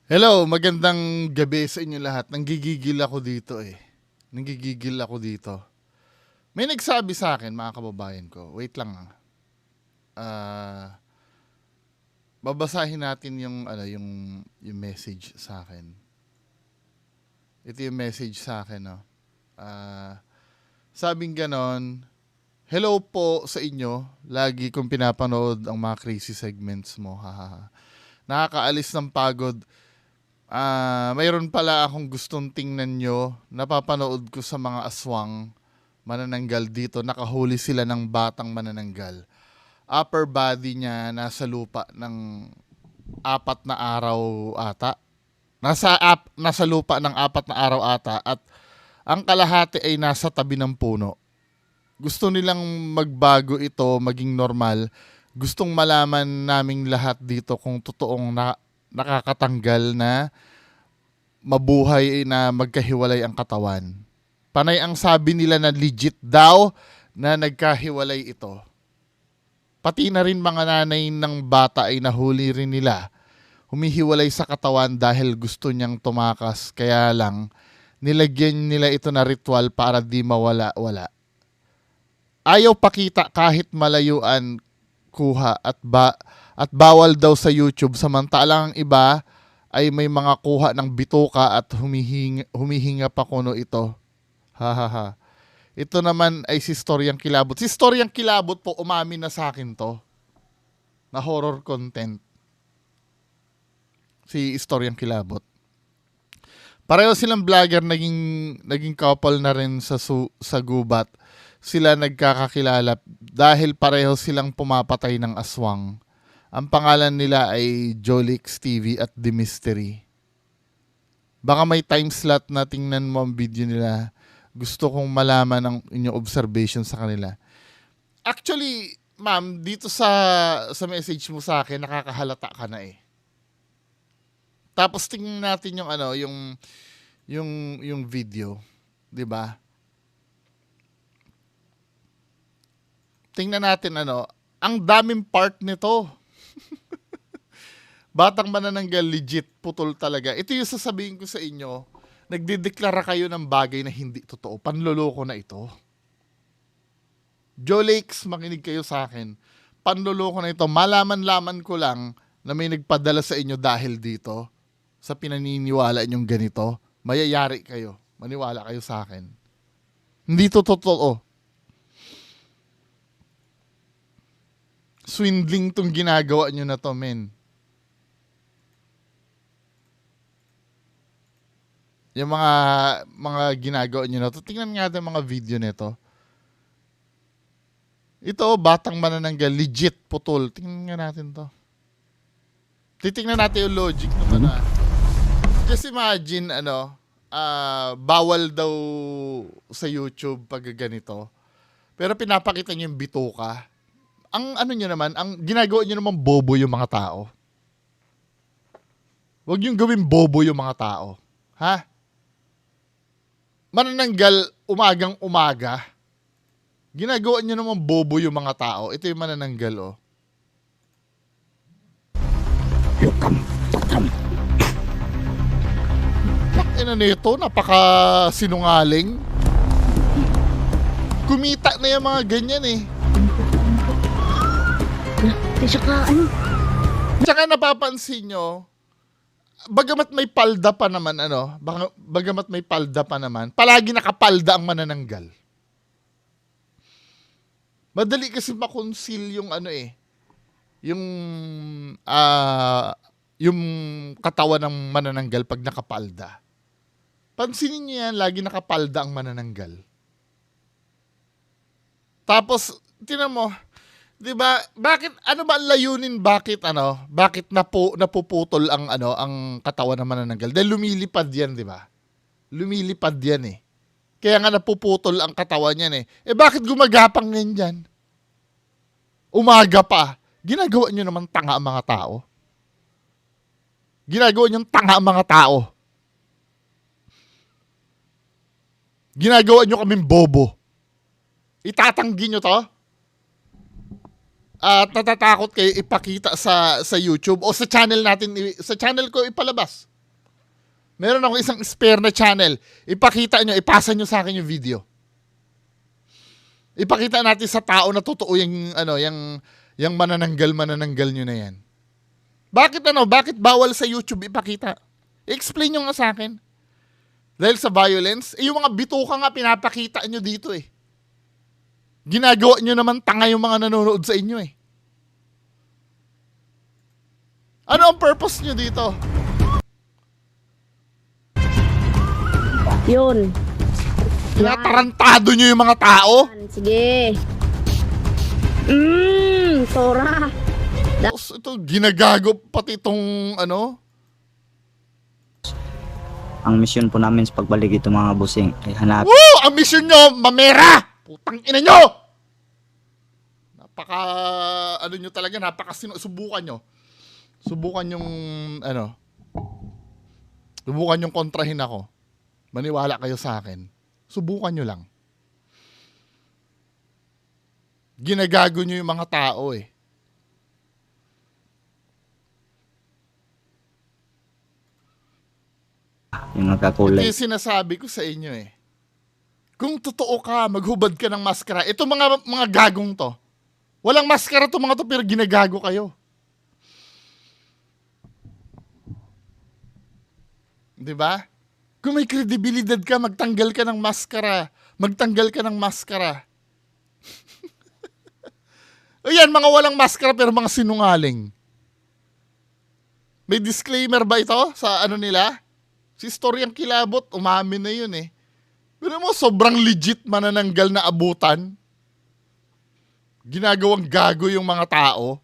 Hello, magandang gabi sa inyo lahat. Nanggigigil ako dito eh. Nanggigigil ako dito. May nagsabi sa akin, mga kababayan ko. Wait lang ah. Babasahin natin yung message sa akin. Ito yung message sa akin, no. Sabing ganon, hello po sa inyo. Lagi kong pinapanood ang mga crazy segments mo. Hahaha. Nakakaalis ng pagod. Mayroon pala akong gustong tingnan nyo. Napapanood ko sa mga aswang manananggal dito. Nakahuli sila ng batang manananggal. Upper body niya nasa lupa ng 4 na araw ata. Nasa lupa ng 4 na araw ata at ang kalahati ay nasa tabi ng puno. Gusto nilang magbago ito, maging normal. Gustong malaman naming lahat dito kung totoong nakakatanggal na mabuhay na magkahiwalay ang katawan. Panay ang sabi nila na legit daw na nagkahiwalay ito. Pati na rin mga nanay ng bata ay nahuli rin nila. Humihiwalay sa katawan dahil gusto niyang tumakas. Kaya lang, nilagyan nila ito na ritual para di mawala-wala. Ayaw pakita kahit malayuan kuha at bawal daw sa YouTube. Samantalang ang iba ay may mga kuha ng bituka at humihinga pa kuno ito. Hahaha. Ito naman ay si Storyang Kilabot. Si Storyang Kilabot po, umamin na sa akin to. Na horror content. Si Storyang Kilabot. Pareho silang vlogger, naging couple na rin sa gubat. Sila nagkakakilala dahil pareho silang pumapatay ng aswang. Ang pangalan nila ay Jolix TV at The Mystery. Baka may time slot na tingnan mo ang video nila. Gusto kong malaman ang inyong observation sa kanila. Actually, ma'am, dito sa message mo sa akin, nakakahalata ka na eh. Tapos tingnan natin yung video, 'di ba? Tingnan natin ang daming part nito. Batang manananggal, legit, putol talaga. Ito yung sasabihin ko sa inyo, nagdideklara kayo ng bagay na hindi totoo. Panloloko na ito. Jolix, makinig kayo sa akin. Panloloko na ito. Malaman-laman ko lang na may nagpadala sa inyo dahil dito. Sa pinaniniwala nyong ganito. Mayayari kayo. Maniwala kayo sa akin. Hindi to totoo. Swindling tong ginagawa nyo na to, men. Yung mga ginagawa nyo na to. Tingnan nga natin mga video nito. Ito, batang manananggal, legit, putol. Tingnan nga natin to. Titingnan natin yung logic naman Just imagine, bawal daw sa YouTube pag ganito. Pero pinapakita nyo yung bituka. Ang nyo naman, ang ginagawa nyo naman bobo yung mga tao. Huwag yung gawin bobo yung mga tao. Ha? Manananggal umagang umaga. Ginagawa nyo naman bobo yung mga tao. Ito yung manananggal, oh. Nito, napaka sinungaling. Kumita na yung mga ganyan eh. Tsaka napapansin nyo, bagamat may palda pa naman, palagi nakapalda ang manananggal. Madali kasi makonsil yung katawan ng manananggal pag nakapalda. Pansinin niyo yan, lagi nakapalda ang manananggal. Tapos, tinan mo, 'di ba? Ano ba ang layunin, bakit napuputol ang katawan ng manananggal? Dahil lumilipad 'yan, 'di ba? Lumilipad 'yan eh. Kaya nga napuputol ang katawan niyan eh. Bakit gumagapang ngayon diyan? Umaga pa. Ginagawa niyo naman tanga ang mga tao. Ginagawa niyo tanga ang mga tao. Ginagawa niyo kaming bobo. Itatanggi niyo to? At natatakot kayo ipakita sa YouTube o sa channel natin, sa channel ko ipalabas. Meron ako isang spare na channel. Ipakita nyo, ipasa nyo sa akin yung video. Ipakita natin sa tao na totoo yung manananggal nyo na yan. Bakit bawal sa YouTube ipakita? I-explain nyo nga sa akin. Dahil sa violence, yung mga bituka nga pinapakita nyo dito eh. Ginagawa nyo naman tanga yung mga nanonood sa inyo eh. Ano ang purpose nyo dito? Yun. Tinatarantado nyo yung mga tao? Sige. Sora. Tapos ito, ginagago pati itong Ang misyon po namin sa pagbalik ito mga busing ay hanapin Woo! Ang mission nyo, mamera! Putang ina nyo! Nyo talaga, subukan nyo. Subukan yung, subukan yung kontrahin ako. Maniwala kayo sa akin. Subukan nyo lang. Ginagago nyo yung mga tao eh. yung nagkakulay. Ito yung sinasabi ko sa inyo eh. Kung totoo ka, maghubad ka ng maskara. Ito mga gagong to. Walang maskara to mga to pero ginagago kayo. 'Di ba? Kung may kredibilidad ka, magtanggal ka ng maskara. Magtanggal ka ng maskara. Ayan, mga walang maskara pero mga sinungaling. May disclaimer ba ito sa nila? Si Storyang Kilabot, umamin na yun eh. Pero mo, sobrang legit manananggal na abutan. Ginagawang gago yung mga tao.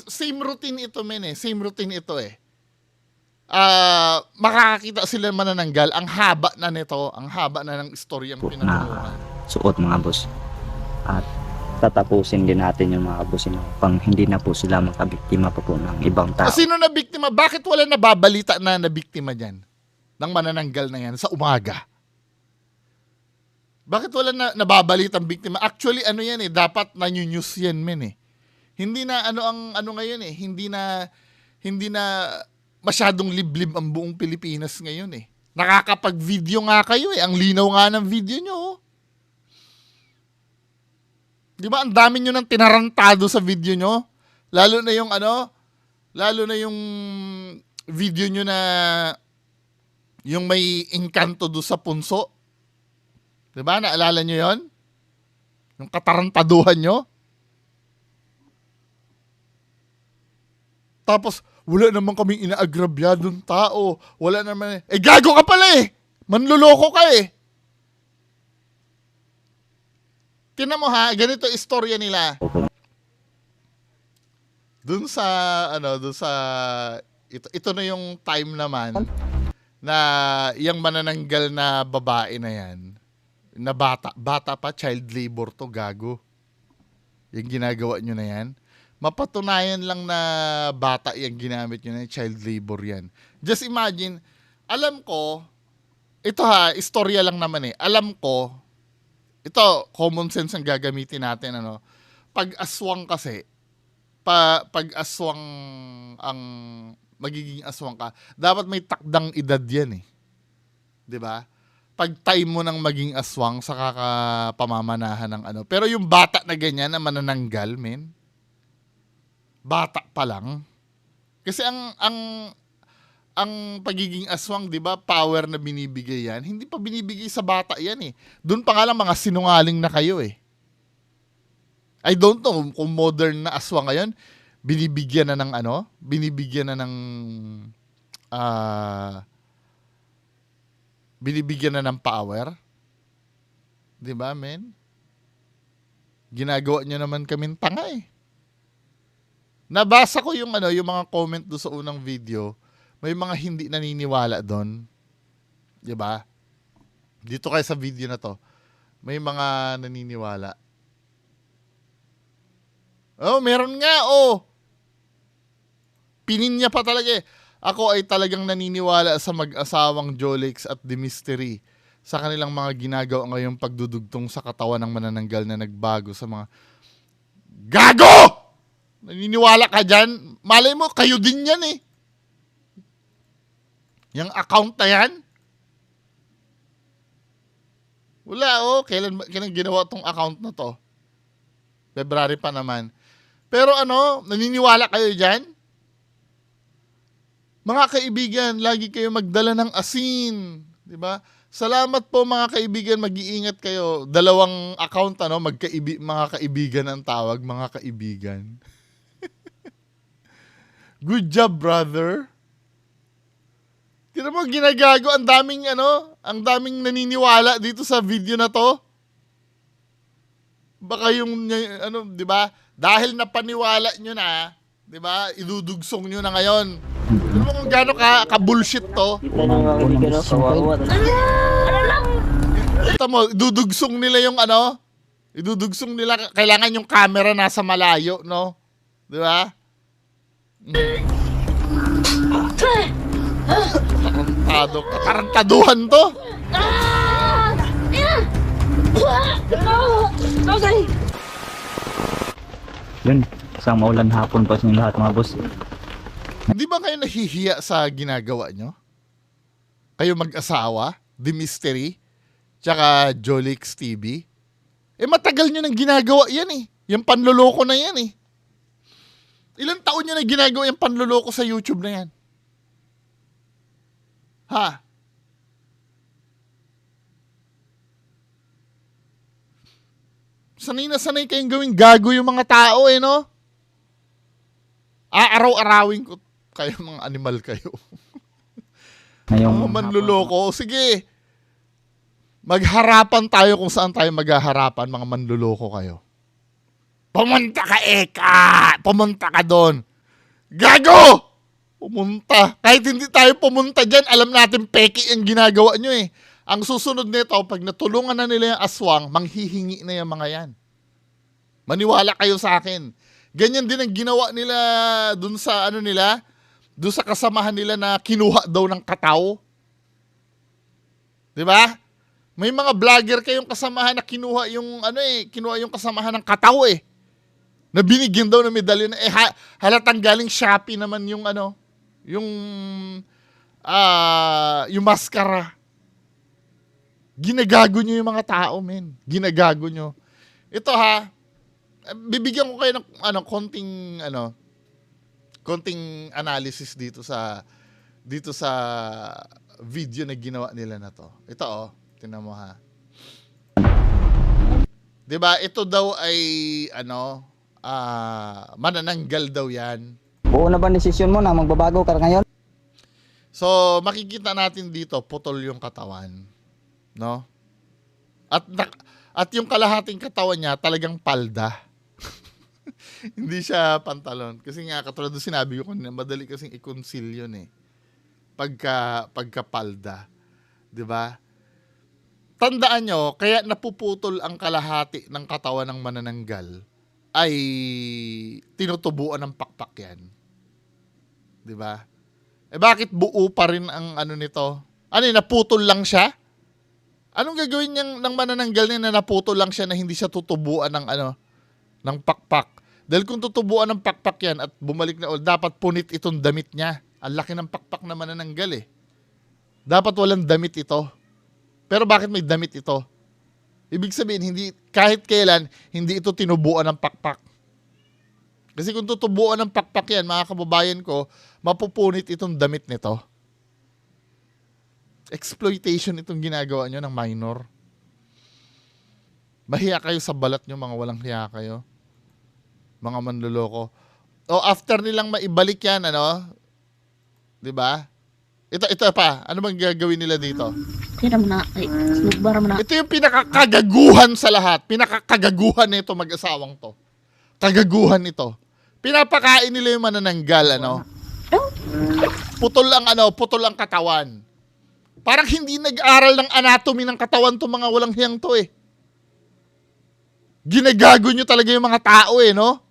Same routine ito, men eh. Same routine ito eh. Makakakita sila manananggal. Ang haba na nito. Ang haba na ng Storyang pinatulungan. Suot mga boss. At tatapusin din natin yung mga busing pang hindi na po sila makabiktima pa po ng ibang tao. Sino na biktima? Bakit wala nababalita na nabiktima dyan? Nang manananggal na yan sa umaga. Bakit wala na nababalitang biktima? Actually, yan eh, dapat na-news yan, men eh. Hindi na ngayon eh, hindi na masyadong liblib ang buong Pilipinas ngayon eh. Nakakapag-video nga kayo eh, ang linaw nga ng video nyo oh. Di ba, ang dami nyo nang tinarantado sa video nyo? Lalo na yung video nyo na yung may engkanto do sa punso. Di ba, naalala nyo yon? Yung katarantaduhan nyo? Tapos, wala naman kaming inaagrabyadong tao. Wala naman gago ka pala eh! Manluloko ka eh! Tingnan mo ha, ganito istorya nila. Dun sa ito na yung time naman na yung manananggal na babae na yan, na bata pa, child labor to, gago. Yung ginagawa nyo na yan. Mapatunayan lang na bata yung ginamit nyo na child labor yan. Just imagine, alam ko, ito ha, istorya lang naman eh, alam ko, ito, common sense ang gagamitin natin, pag aswang kasi, pag aswang ang magiging aswang ka, dapat may takdang edad yan eh. 'Di ba? Pag time mo nang maging aswang sa kakapamamanahan ng Pero yung bata na ganyan na manananggal, men. Bata pa lang. Kasi ang pagiging aswang, 'di ba, power na binibigay yan. Hindi pa binibigay sa bata yan eh. Doon pa nga lang mga sinungaling na kayo eh. I don't know kung modern na aswang ngayon, binibigyan na ng binibigyan na ng power. 'Di ba, men? Ginagawa niyo naman kaming tanga eh. Nabasa ko yung yung mga comment do sa unang video. May mga hindi naniniwala doon. 'Di ba? Dito kayo sa video na 'to. May mga naniniwala. Oh, meron nga oh. Pinin niya pa talaga eh. Ako ay talagang naniniwala sa mag-asawang Jolix at The Mystery sa kanilang mga ginagawa ngayong pagdudugtong sa katawan ng manananggal na nagbago sa mga gago! Naniniwala ka dyan? Malay mo, kayo din yan eh. Yung account na yan? Wala, oh. Kailan ginawa tong account na to? February pa naman. Pero ano, naniniwala kayo dyan? Mga kaibigan, lagi kayo magdala ng asin. Diba? Salamat po mga kaibigan, mag-iingat kayo. Dalawang account, ano, mga kaibigan ang tawag, mga kaibigan. Good job, brother. Tignan mo, ginagago, ang daming naniniwala dito sa video na to. Baka yung, di ba? Dahil napaniwala nyo na, di ba? Idudugsong nyo na ngayon. Tignan mo kung gaano ka-bullshit to. Kita nyo mga kaibigan, no? Kawawa. Kita mo, idudugsong nila yung idudugsong nila, kailangan yung camera nasa malayo, no? Di ba? Tarantaduhan to. Yun, isang maulan hapon pa sa inyo lahat mga boss. Hindi ba kayo nahihiya sa ginagawa nyo? Kayo mag-asawa, The Mystery, tsaka Jolix TV? Matagal nyo nang ginagawa yan eh. Yung panloloko na yan eh. Ilang taon nyo na ginagawa yung panloloko sa YouTube na yan? Ha? Sanay na sanay kayong gawing gago yung mga tao eh, no? Araw-arawin ko kayo, mga animal kayo. Ngayong Mga manluloko. Sige. Magharapan tayo kung saan tayo maghaharapan, mga manluloko kayo. Pumunta ka, Eka! Pumunta ka doon. Gago! Pumunta. Kahit hindi tayo pumunta dyan, alam natin peki ang ginagawa nyo eh. Ang susunod nito, pag natulungan na nila yung aswang, manghihingi na yung mga yan. Maniwala kayo sa akin. Ganyan din ang ginawa nila dun sa dun sa kasamahan nila na kinuha daw ng kataw. Di ba? May mga vlogger kayong kasamahan na kinuha yung kasamahan ng kataw eh. Na binigyan daw ng medalyon. Halatang galing Shopee naman yung maskara. Ginagago nyo yung mga tao, men. Ginagago nyo. Ito ha, bibigyan ko kayo ng konting analysis dito sa video na ginawa nila na to. Ito tingnan mo ha. 'Di ba? Ito daw ay manananggal daw 'yan. Buo na ba desisyon mo na magbabago ka ngayon? So, makikita natin dito putol yung katawan, no? At yung kalahating katawan niya talagang palda. Hindi siya pantalon. Kasi nga, katulad ng sinabi ko kanina, madali kasing i-conceal yun eh. Pagkapalda. Diba? Tandaan nyo, kaya napuputol ang kalahati ng katawan ng manananggal ay tinutubuan ng pakpak yan. Diba? Bakit buo pa rin ang nito? Naputol lang siya? Anong gagawin ng manananggal niya na naputol lang siya na hindi siya tutubuan ng pakpak? Dahil kung tutubuan ng pakpak yan at bumalik na dapat punit itong damit niya. Ang laki ng pakpak na manananggal eh. Dapat walang damit ito. Pero bakit may damit ito? Ibig sabihin, kahit kailan, hindi ito tinubuan ng pakpak. Kasi kung tutubuan ng pakpak yan, mga kababayan ko, mapupunit itong damit nito. Exploitation itong ginagawa nyo ng minor. Mahiya kayo sa balat nyo, mga walang hiya kayo. Mga manluloko. After nilang maibalik yan, diba? Ito pa. Ano bang gagawin nila dito? Tira mo na. Ay, sinugbar mo na. Ito yung pinakakagaguhan sa lahat. Pinakakagaguhan nito mag-asawang to. Kagaguhan ito. Pinapakain nila yung manananggal, Putol ang katawan. Parang hindi nag-aral ng anatomy ng katawan to mga walang hiyang to eh. Ginagago nyo talaga yung mga tao eh, no?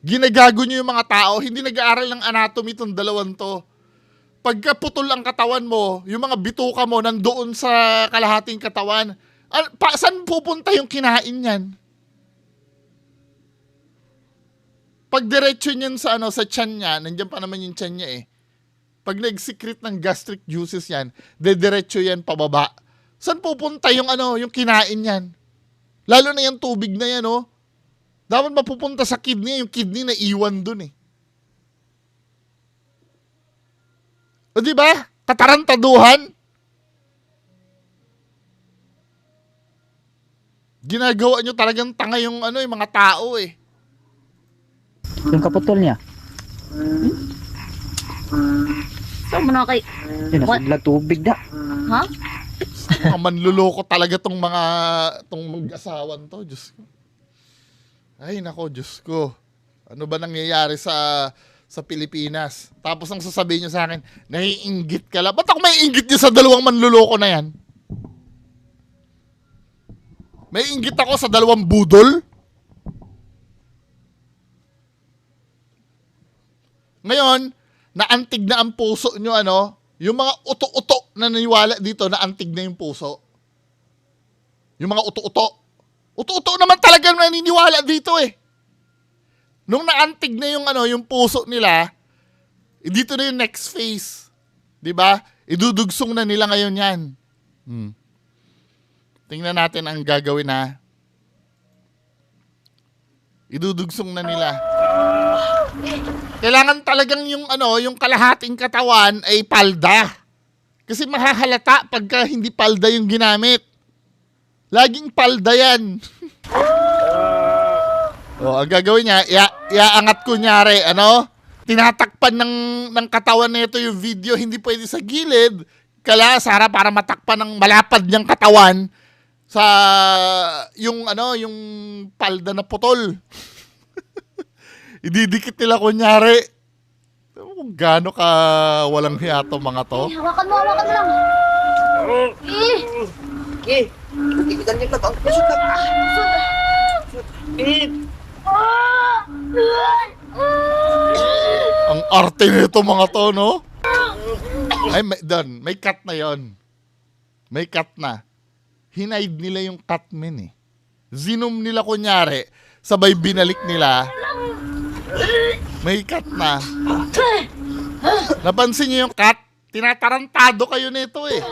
Ginagago nyo yung mga tao, hindi nag-aaral ng anatomy itong dalawang to. Pagka putol ang katawan mo, yung mga bituka mo nandoon sa kalahating katawan, saan pupunta yung kinain yan? Pag diretso niyan sa sa tiyan niya, nandiyan pa naman yung tiyan niya eh. Pag nag-secrete ng gastric juices yan, dediretso yan pababa. Saan pupunta yung yung kinain yan? Lalo na yung tubig na yan, oh. Dapat mapupunta sa kidney, yung kidney na iwan dun eh. O di ba? Katarantaduhan. Ginagawa nyo talagang tanga yung yung mga tao eh. Yung kaputol niya. Saan mo na kay... Yun, What? nasuglag tubig na. Ha? Mga manluloko talaga tong mag-asawan to, Diyos ko. Ay nako, Diyos ko. Ano ba nangyayari sa Pilipinas? Tapos ang sasabihin nyo sa akin, naiinggit ka lang. Ba't ako may inggit nyo sa dalawang manluloko na yan? May inggit ako sa dalawang budol? Ngayon, naantig na ang puso nyo, yung mga uto-uto na naniwala dito, naantig na yung puso. Yung mga uto-uto. Uto-uto naman talaga naniniwala dito eh. Nung naantig na yung puso nila, dito na yung next phase. 'Di ba? Idudugsong na nila ngayon yan. Tingnan natin ang gagawin na. Idudugsong na nila. Kailangan talagang yung kalahating katawan ay palda. Kasi mahahalata pagka hindi palda yung ginamit. Laging palda yan. Ang gagawin niya, iaangat kunyari, tinatakpan ng katawan nito yung video, hindi pwede sa gilid, kalasara para matakpan ng malapad niyang katawan sa yung palda na putol. Ididikit nila kunyari. Kung gaano ka walang hiya to mga to. Hawakan mo lang. Tigilan niyo lang. Pusot lang. Ang arte nito mga to, no? Ay, may cut na yon. May cut na. Hinide nila yung cut men eh. Zinom nila kunyari, sabay binalik nila. May cut na. Napansin niyo yung cut? Tinatarantado kayo nito eh.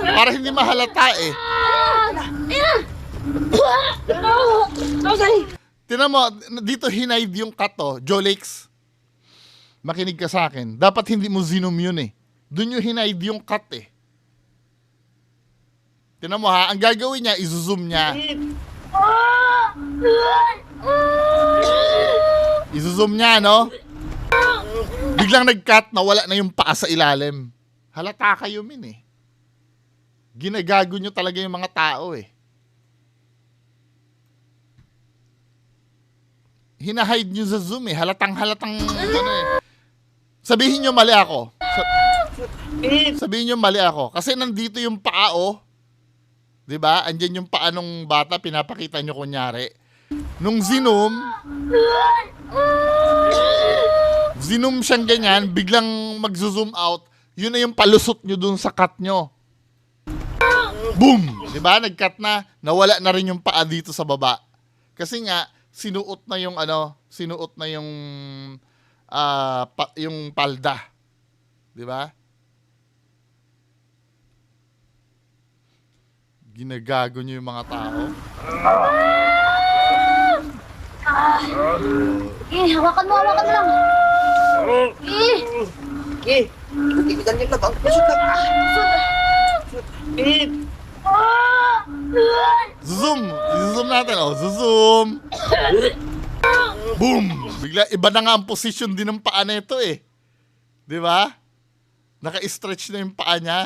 Para hindi mahalata eh. Tinan mo, dito hinide yung cut oh. Jolix, makinig ka sa akin. Dapat hindi mo zinom yun eh. Doon yung hinide yung cut eh. Tinan mo ha, ang gagawin niya, izoom niya. Izoom niya, no? Biglang nag-cut, nawala na yung paa sa ilalim. Halata kayo min eh. Ginagago nyo talaga yung mga tao eh. Hinahide nyo sa Zoom eh. Halatang eh. Sabihin nyo mali ako. Sabihin nyo mali ako. Kasi nandito yung paa oh. 'Di ba? Andiyan yung paa nung bata, pinapakita nyo kunyari. Nung zinom siyang ganyan, biglang mag-zoom out, yun na yung palusot nyo dun sa cut nyo. Boom! Diba? Nag-cut na, nawala na rin yung paa dito sa baba. Kasi nga, sinuot na yung yung palda. Diba? Ginagago nyo yung mga tao. Hawakan mo lang. Tigilan niyo lang. Pusot lang. Zoom natin oh. Zoom. Boom! Bigla iba na nga ang position din ng paa nito eh. 'Di ba? Naka-stretch na yung paa niya.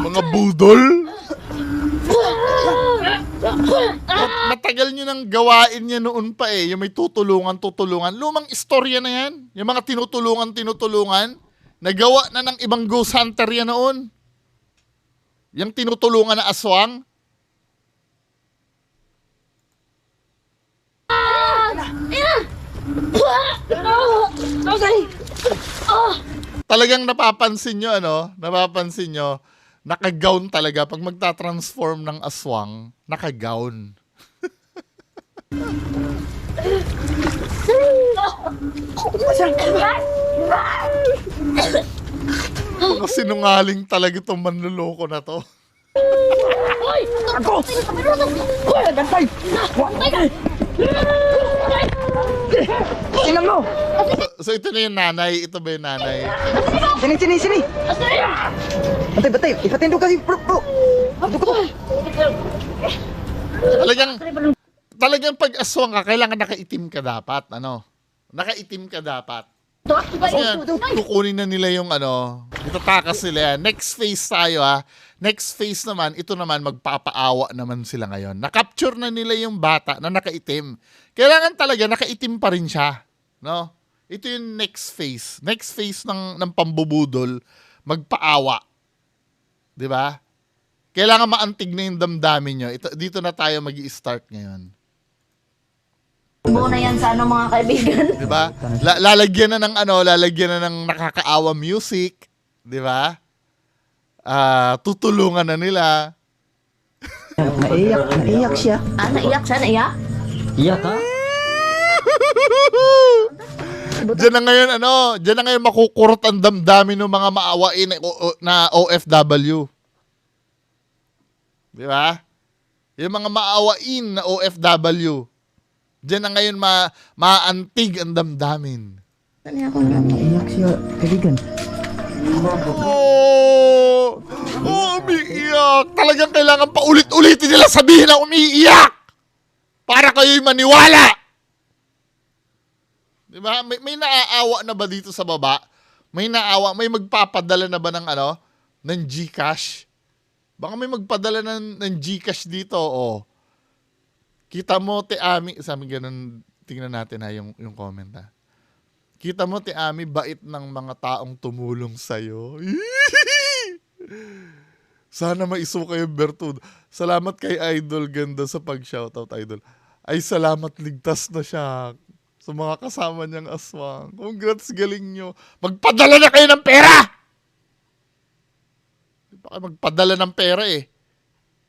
Mga budol. Matagal nyo nang gawain niya noon pa eh. Yung may tutulungan. Lumang istorya na yan. Yung mga tinutulungan. Nagawa na ng ibang ghost hunter yan noon. Yung tinutulungan na aswang. Talagang napapansin nyo, naka-gown talaga. Pag magta-transform ng aswang, naka-gown. Mga sinungaling talaga itong manluloko na to. Tingnan mo! So ito na yung nanay. Ito ba yung nanay? Sini! Batay! Ipatindog kasi, bro! Talagang pag aswang ka, kailangan nakaitim ka dapat. Ano? Nakaitim ka dapat. Kasi yan, kukunin na nila yung ano, itatakas nila yan. Next phase tayo ha. Next phase naman, ito naman, magpapaawa naman sila ngayon. Nakapture na nila yung bata na nakaitim. Kailangan talaga nakaitim pa rin siya. No? Ito yung next phase. Next phase ng pambubudol, magpaawa. Di ba? Kailangan maantig na yung damdamin nyo. Dito na tayo mag-i-start ngayon. Muna yan sa ano mga kaibigan. 'Di ba? Lalagyan na ng nakakaawa music, 'di ba? Tutulungan na nila. Naiyak siya. Naiyak siya, naiyak? Iyak ka? Diyan na ngayon makukurot ang damdamin ng mga maawain na OFW. 'Di ba? Yung mga maawain na OFW. Diyan na ngayon maantig ang damdamin. Naiyak siya, kaibigan. Umiiyak. Talagang kailangan pa ulit-ulitin nila sabihin na umiiyak. Para kayo'y maniwala. Diba? May naaawa na ba dito sa baba? May magpapadala na ba ng GCash? Baka may magpadala ng GCash dito, oh. Kita mo, Te Ami, sabi ganun, tingnan natin ha, yung comment ha. Kita mo, Te Ami, bait ng mga taong tumulong sa'yo. Sana maisuka yung Bertud. Salamat kay Idol, ganda sa pag-shoutout, Idol. Ay, salamat, ligtas na siya sa mga kasama niyang aswang. Congrats, galing nyo. Magpadala na kayo ng pera! Di ba kayo magpadala ng pera eh?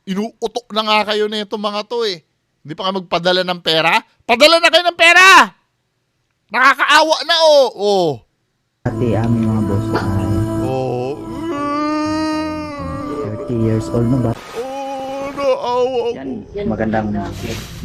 Inuutok na nga kayo na itong mga to eh. Hindi pa kayo magpadala ng pera? Padala na kayo ng pera! Nakakaawa na, oh. Pati aming mga boss ay Oh. 30 years old na ba? Oh, naawa ako. Yan, magandang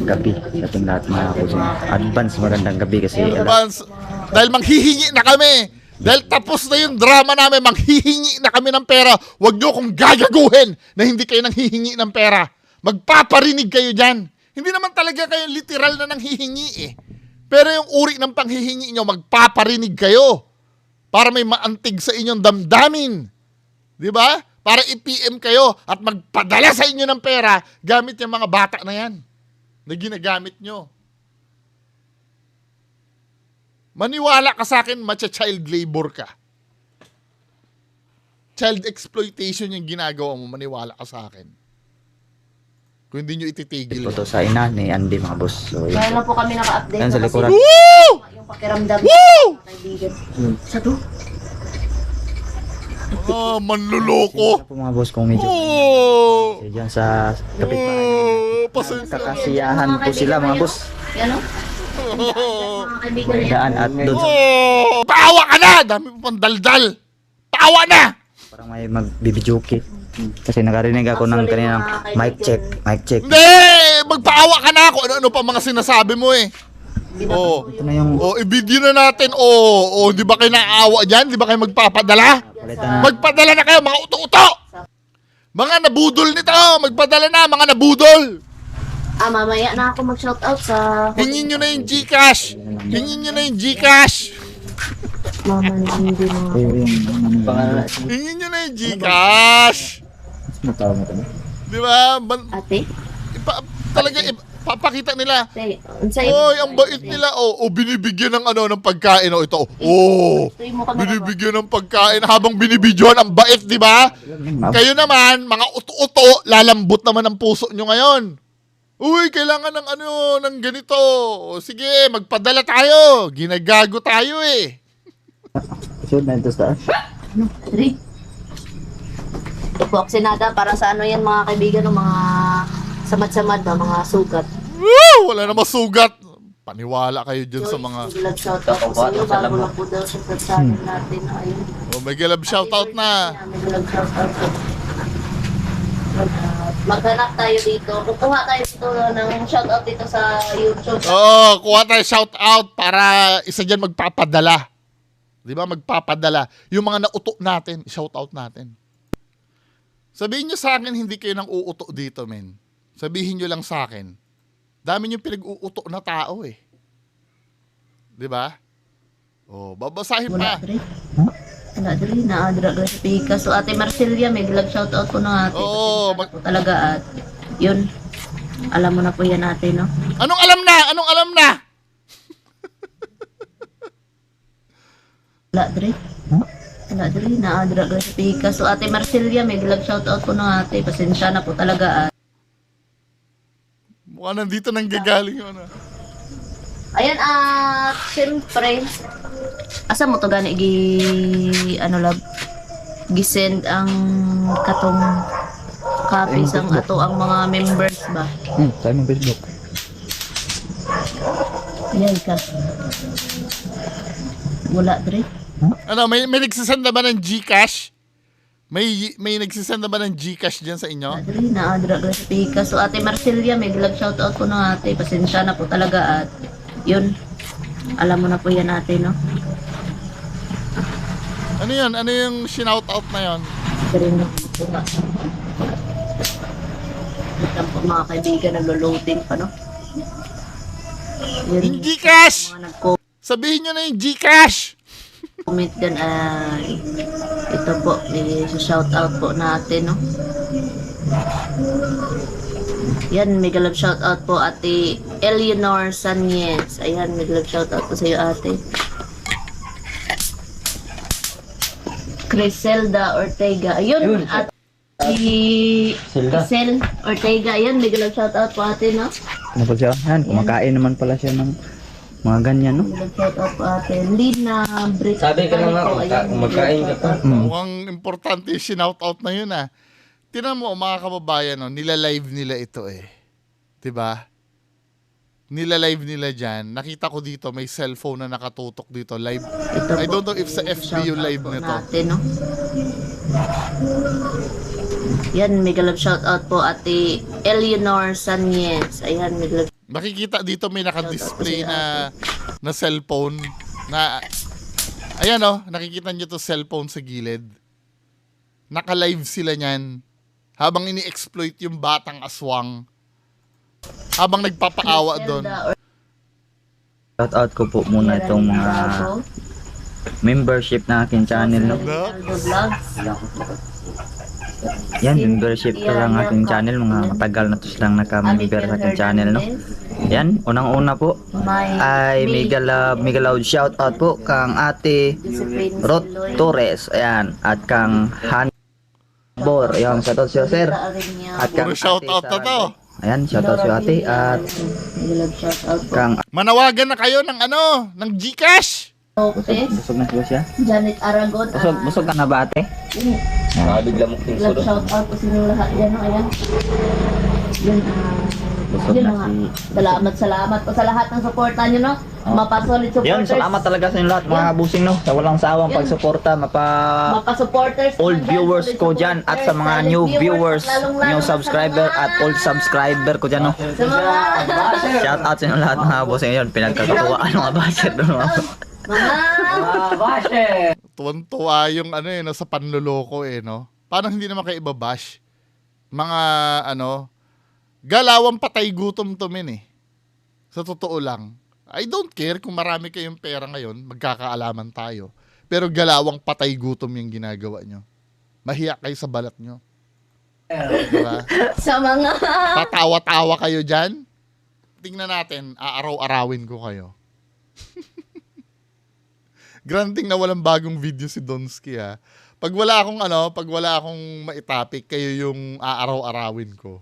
gabi sa ating lahat mga boss. Advance magandang gabi kasi Advance. Dahil manghihingi na kami. Dahil tapos na yung drama namin, manghihingi na kami ng pera. Huwag nyo kong gagaguhin na hindi kayo nanghihingi ng pera. Magpaparinig kayo dyan. Hindi naman talaga kayo literal na nanghihingi eh. Pero yung uri ng panghihingi nyo, magpaparinig kayo. Para may maantig sa inyong damdamin. Di ba? Para i-PM kayo at magpadala sa inyo ng pera gamit yung mga bata na yan. Na ginagamit nyo. Maniwala ka sa akin, child labor ka. Child exploitation yung ginagawa mo, maniwala ka sa akin. Kung hindi nyo ititigil. ito sa ina ni Andy mga boss. So, Kaya lang po kami naka-update. yan sa na kasi likuran. Woo! Yung pakiramdam. Woo! Mga kaibigan. Sa to? Manluloko. Po mga boss kung medyo Oh! diyan sa kapitbahay. Pasensya. Kakasiyahan po sila mga boss. Yan o. Mga kaibigan yan. Daan at doon sa Paawa ka na! Dami mo pang daldal. Paawa na! parang may magbibidyoke. Kasi nakarinig ako ng kaninang mic check. Hindi! Magpaawa ka na ako. Ano pa mga sinasabi mo eh. Oh. Ito na yung I-video na natin. Di ba kayo naawa dyan? Di ba kayo magpapadala? palitan na. Magpadala na kayo, mga uto-uto! Mga nabudol nito! Magpadala na, mga nabudol! Mamaya na ako mag-shoutout sa... Hingin nyo na yung GCash! Hingin nyo na yung GCash! Mama, hindi mga... Pangalan. Hingin nyo na yung GCash! Di ba? Ate? Talaga, papakita nila. Ate, sa Oy, ang bait nila. Binibigyan ng ng pagkain. Ito. mo kami Binibigyan ng pagkain habang binibidyohan. Ang bait, di ba? Kayo naman, mga uto-uto, lalambot naman ang puso nyo ngayon. Uy, kailangan ng ng ganito. Sige, magpadala tayo. Ginagago tayo eh. Sure na ito sa Three. Vaccinada para sa yan mga kaibigan ng mga samad-samad ba, mga sugat. Woo! wala na masugat. Paniwala kayo dyan sa mga... Shoutout po sa inyo. Bago lang po daw sa channel natin. Ayun. Oh, may galab shoutout na. Shoutout po. Maghanap tayo dito. Kukuha tayo dito ng shoutout dito sa YouTube. Oo, kuha tayo shoutout para isa dyan magpapadala. Di ba? Magpapadala. Yung mga nauto natin, shoutout natin. Sabihin nyo sa akin, hindi kayo nang uuto dito, men. Sabihin nyo lang sa akin. Dami nyo pinag-uuto na tao eh. Di ba? Oh, babasahin Wala, pa. Dre. Wala, Dre. Naadra ka sa pika. So, Ate Marcelia, may vlog shoutout po na ate. Oo, Pasensya na po talaga at yun. Alam mo na po yan ate, no? Anong alam na? Anong alam na? Wala, Dre. Wala, Dre. Naadra ka sa pika. So, Ate Marcelia, may vlog shoutout po na ate. Pasensya na po talaga at Mukha nandito nang gagaling yun. ayan, siyempre, asa mo to gani lab, gisend ang katong copies ang ato ang mga members ba? Tayo mong Facebook. Ayan ka. Wala, Dre. Ano, may nagsisend na ba ng GCash? May nagsisend na ba ng GCash dyan sa inyo? Dre, naadra ka sa pika. So, Ate Marcelia, may vlog shoutout po na ate. Pasensya na po talaga at yun. Alam mo na po yan ate, no? Ano yun? Ano yung shoutout na yun? Dre, no? Ito po mga kaibigan, naglo-loading pa, no? Yung GCash! Mga nagko Sabihin nyo na yung GCash! comment dyan ay ito po, shout out po natin, no? Yan, may galab shout out po ate Eleanor Sanyes. Ayan, may galab shout out po sa iyo ate. Criselda Ortega. Ayun, at Zelda. Crisel Ortega. Ayan, may galab shout out po ate, no? Ano po siya? Yan, kumakain naman pala siya ng mga ganyan, no? May galab shout out po ate. Lina Britt. Sabi ka na nga, kumakain ka pa. Mukhang importante yung shoutout na yun ah. Tinan mo mga kababayan, no, nila-live nila ito eh. 'Di ba? Nila-live nila dyan. Nakita ko dito, may cellphone na nakatutok dito live. Ito I po, don't know if sa FB yung live shoutout po nito. natin, no? Yan, may galab shoutout po ate Eleanor Sanyes. Ayan, may galab Makikita dito may naka-display na cellphone na ayan oh, nakikita niyo to cellphone sa gilid. Naka-live sila niyan habang ini-exploit yung batang aswang. Habang nagpapaawa doon. Shout out ko po muna itong mga membership na aking channel, no? Yan, membership to lang aking channel. Mga matagal na to silang naka-member sa aking channel, no? Yan, unang-una po ay Migalaw shout out po kang ate Rod Torres, ayan, at kang Hanbor, ayan, shout out siya sir, at kang Puro shoutout ate na to. ayan, shout out siya ate, at kang Manawagan na kayo ng ano, ng GCash. busog na siya. Janet Aragon. Busog ka na ba ate? Nakabigla mo kong Love sulo. shout out po sa inyo lahat yan, no? Ayan. Yun, Busog yun na nga. si... Salamat po sa lahat ng suporta nyo, no? Mapasolid Yun, supporters. salamat talaga sa inyo lahat mga busing, no? Sa walang sawang Yun. pagsuporta, Mapa-supporters. old naman dyan, viewers solid ko dyan at sa mga supporters, new silent viewers, at lalong-lalo new na sa subscriber mga- at old subscriber ko dyan, no? Sa mga... Shout out sa inyo lahat mga bossing yun. Pinagkakatuwaan mga basher doon mga Mga... Tuwan-tuwa yung ano eh, no, sa panluloko eh, no? Parang hindi naman kayo ibabash. Mga ano, galawang patay gutom to men eh. Sa totoo lang. I don't care kung marami kayong pera ngayon, magkakaalaman tayo. Pero galawang patay gutom yung ginagawa nyo. Mahiya kayo sa balat nyo. Diba? Sa mga... Tatawa-tawa kayo dyan. Tingnan natin, aaraw-arawin ko kayo. Granting na walang bagong video si Donsky ha. Pag wala akong maitapik, kayo yung aaraw-arawin ko.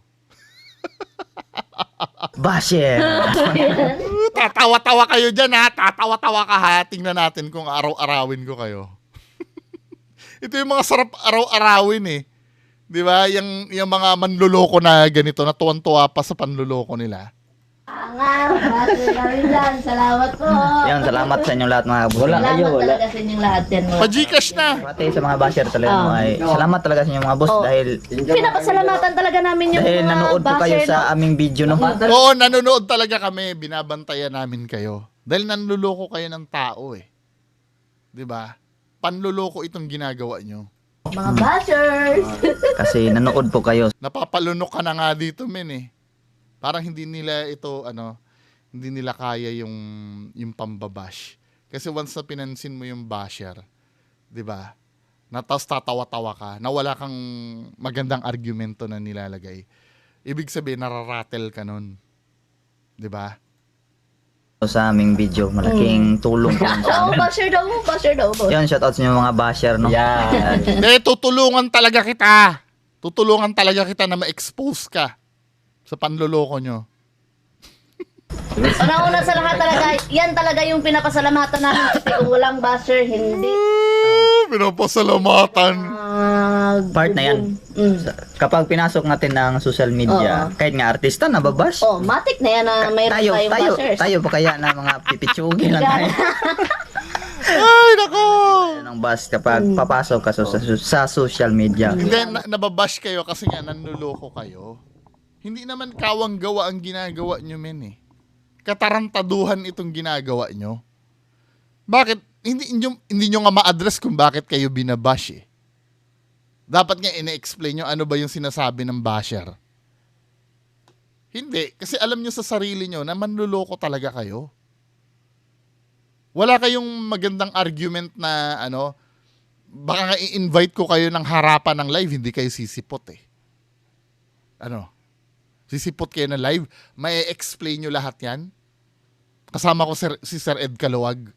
basher. Tatawa-tawa kayo dyan ha. Tatawa-tawa ka ha. Tingnan natin kung araw-arawin ko kayo. Ito yung mga sarap araw-arawin eh. Di ba? Yung mga manluloko na ganito, na tuwan-tuwa pa sa panluloko nila. Angar, basher namin dyan. Salamat po. Yan, salamat sa inyong lahat mga kabus. Wala Salamat kayo, wala. talaga sa inyong lahat yan. Pa-Gcash na. Pati sa mga basher talaga mo ay salamat talaga sa inyong mga boss Oh. dahil Pinapasalamatan talaga namin yung mga nanood po kayo basher, sa aming video no. Oo, nanonood talaga kami. Binabantayan namin kayo. Dahil nanluloko kayo ng tao eh. 'Di ba? Panluloko itong ginagawa nyo. mga bashers. Kasi nanood po kayo. Napapalunok ka na nga dito, men eh. Parang hindi nila ito, hindi nila kaya yung pambabash. Kasi once na pinansin mo yung basher, 'di ba? Na tapos tatawa-tawa ka, na wala kang magandang argumento na nilalagay. Ibig sabihin, nararattle ka nun. 'Di ba? Sa aming video. Malaking tulong po yun sa Oo, amin. basher daw. Boss. Yan, shoutout sa inyo mga basher no. Yan. Hindi, tutulungan talaga kita. Tutulungan talaga kita na ma-expose ka sa panloloko nyo. Una-una sa lahat talaga, yan talaga yung pinapasalamatan namin kasi kung walang basher, hindi. Pinapasalamatan. Part na yan. Kapag pinasok natin ng social media, kahit nga artista nababash. Oh, matik na yan na mayroon tayong bashers. Tayo pa kaya na mga pipitsugin lang tayo. Ay, nako! ng bus kapag papasok ka sa social media. Hindi, nababash kayo kasi nga nanluloko kayo. Hindi naman kawang gawa ang ginagawa nyo, men eh. Katarantaduhan itong ginagawa nyo. Bakit? Hindi nyo nga ma-address kung bakit kayo binabash eh. Dapat nga ina-explain nyo ano ba yung sinasabi ng basher. Hindi. Kasi alam nyo sa sarili nyo na manluloko talaga kayo. Wala kayong magandang argument na baka nga i-invite ko kayo ng harapan ng live, hindi kayo sisipot eh. Sisipot kayo ng live, may explain nyo lahat yan. Kasama ko si Sir Ed Caluwag.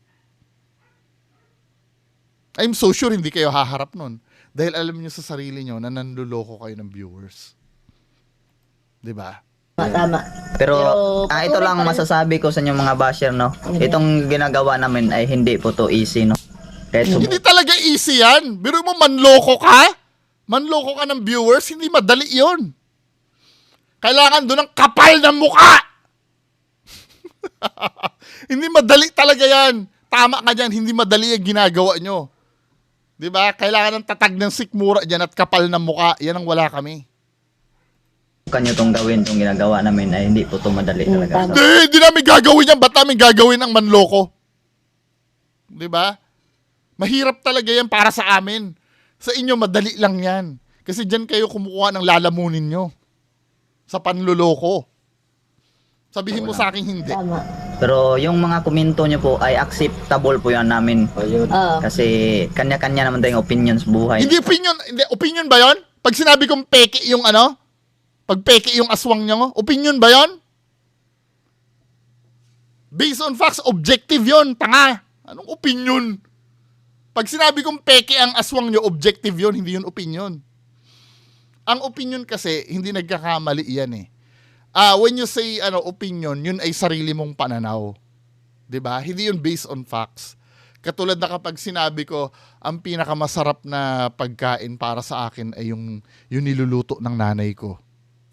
I'm so sure hindi kayo haharap nun. Dahil alam nyo sa sarili nyo na nanluloko kayo ng viewers. Diba? Tama. Pero ito patuloy lang pa rin. masasabi ko sa inyong mga basher, no? Itong ginagawa namin ay hindi po to easy, no? Kahit Hindi talaga easy yan. Biro mo, manloko ka? Manloko ka ng viewers? Hindi madali yon. Kailangan doon ng kapal ng muka. Hindi madali talaga yan. Tama ka dyan, hindi madali ang ginagawa nyo. Diba? Kailangan ng tatag ng sikmura dyan at kapal ng muka. Yan ang wala kami. kanyo tong gawin, tong ginagawa namin ay hindi po to madali talaga. So, Hindi namin gagawin yan. Ba't namin gagawin ang manloko? Diba? Mahirap talaga yan para sa amin. Sa inyo, madali lang yan. Kasi dyan kayo kumukuha ng lalamunin nyo. Sa panluloko. Sabihin mo sa akin hindi. Tama. pero yung mga komento nyo po ay acceptable po yan namin. Oo. Kasi kanya-kanya naman tayong opinions buhay. Hindi opinion. Hindi, opinion ba yon? Pag sinabi kong peke yung pag peke yung aswang nyo, opinion ba yon? Based on facts, objective yon, tanga. Anong opinion? Pag sinabi kong peke ang aswang nyo, objective yon, hindi yun opinion. Ang opinion kasi, hindi nagkakamali yan eh. When you say opinion, yun ay sarili mong pananaw. 'Di ba? Hindi yun based on facts. Katulad na kapag sinabi ko, ang pinakamasarap na pagkain para sa akin ay yung niluluto ng nanay ko.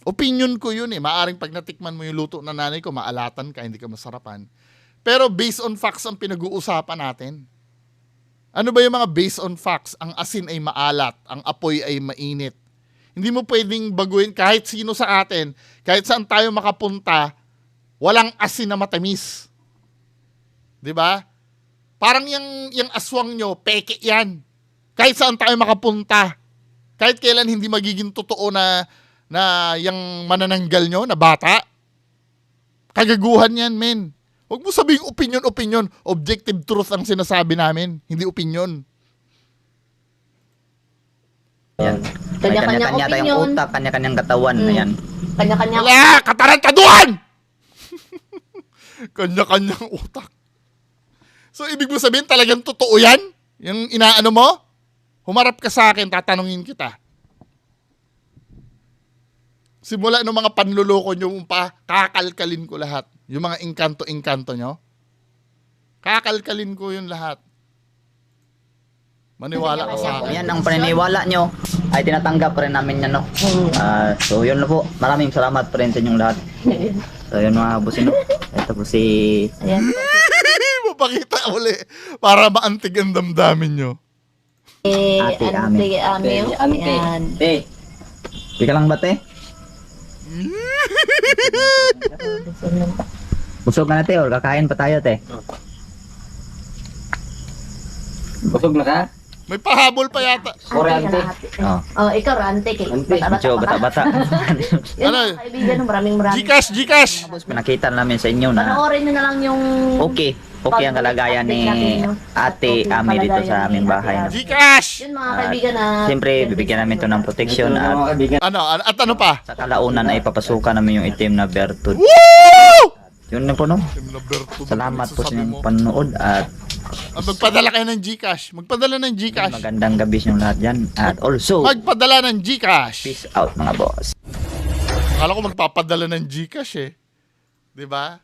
Opinion ko yun eh. Maaring pag natikman mo yung luto ng nanay ko, maalatan ka, hindi ka masarapan. Pero based on facts ang pinag-uusapan natin. Ano ba yung mga based on facts? Ang asin ay maalat, ang apoy ay mainit. Hindi mo pwedeng baguhin kahit sino sa atin, kahit saan tayo makapunta, walang asin na matamis. 'Di ba? Parang yung aswang nyo, peke yan. Kahit saan tayo makapunta. Kahit kailan hindi magiging totoo na yung manananggal nyo na bata. Kagaguhan yan, men. Huwag mo sabing opinion. Objective truth ang sinasabi namin, hindi opinion. Yan. May Kanya-kanyang kanya-kanya tayong opinion. utak, kanya-kanyang katawan. Ayan. Kanya-kanya. Wala! Katarantaduhan! Kanya-kanyang utak. So, ibig mo sabihin talagang totoo yan? Yung inaano mo? Humarap ka sa akin, tatanungin kita. Simula ng mga panluloko nyo pa, kakalkalin ko lahat. Yung mga inkanto-inkanto nyo. Kakalkalin ko yun lahat. Maniwala ka sa akin. Yan ang paniniwala nyo ay tinatanggap pa rin namin yan, no? So yun na po. Maraming salamat pa rin sa inyong lahat. So yun mga bossing, no? Ito po si Ayan. Mapakita uli para maantig ang damdamin nyo. Ate Ami. Ami. Ante. Ayan. Te. Di ka lang ba, te? Busog ka na, te, or kakain pa tayo, te? Busog na ka? May pahabol pa yata. Ante. Oh. Oh, ikaw rante kay Ante. bata-bata Medyo pa ka. bata-bata. Yan Ano? mga kaibigan, maraming Gcash! Pinakita namin sa inyo na Panoorin nyo na lang yung okay ang kalagayan ni Ate Ami dito sa aming bahay. No? Gcash! Yun mga kaibigan na Siyempre, bibigyan namin to ng protection Mga at kaibigan. At ano pa? sa kalaunan ay papasukan namin yung itim na Bertud. Woo! Yun na po, no? Tim na Berto, Salamat po sa sabi inyong mo. panonood at Magpadala kayo ng Gcash. Magpadala ng Gcash. magandang gabi sa inyong lahat dyan. At also, Magpadala ng Gcash. peace out mga boss. Akala ko magpapadala ng Gcash eh. 'Di ba?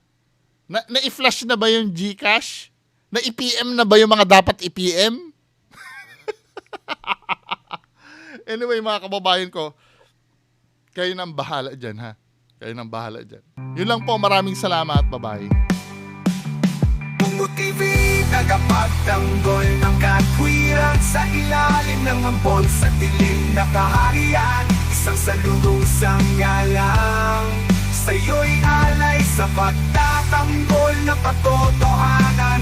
Na-i-flash na ba yung Gcash? Na-i-PM na ba yung mga dapat i-PM? Anyway, mga kababayan ko, kayo nang bahala dyan, ha? Kayo nang bahala dyan. Yun lang po, maraming salamat. Bye-bye. Bungo TV, tagapagtanggol ng katwiran sa ilalim ng ambon sa dilim na kaharian. Isang salubong sanggalang sa'yo'y alay sa pagtatanggol na patotohanan.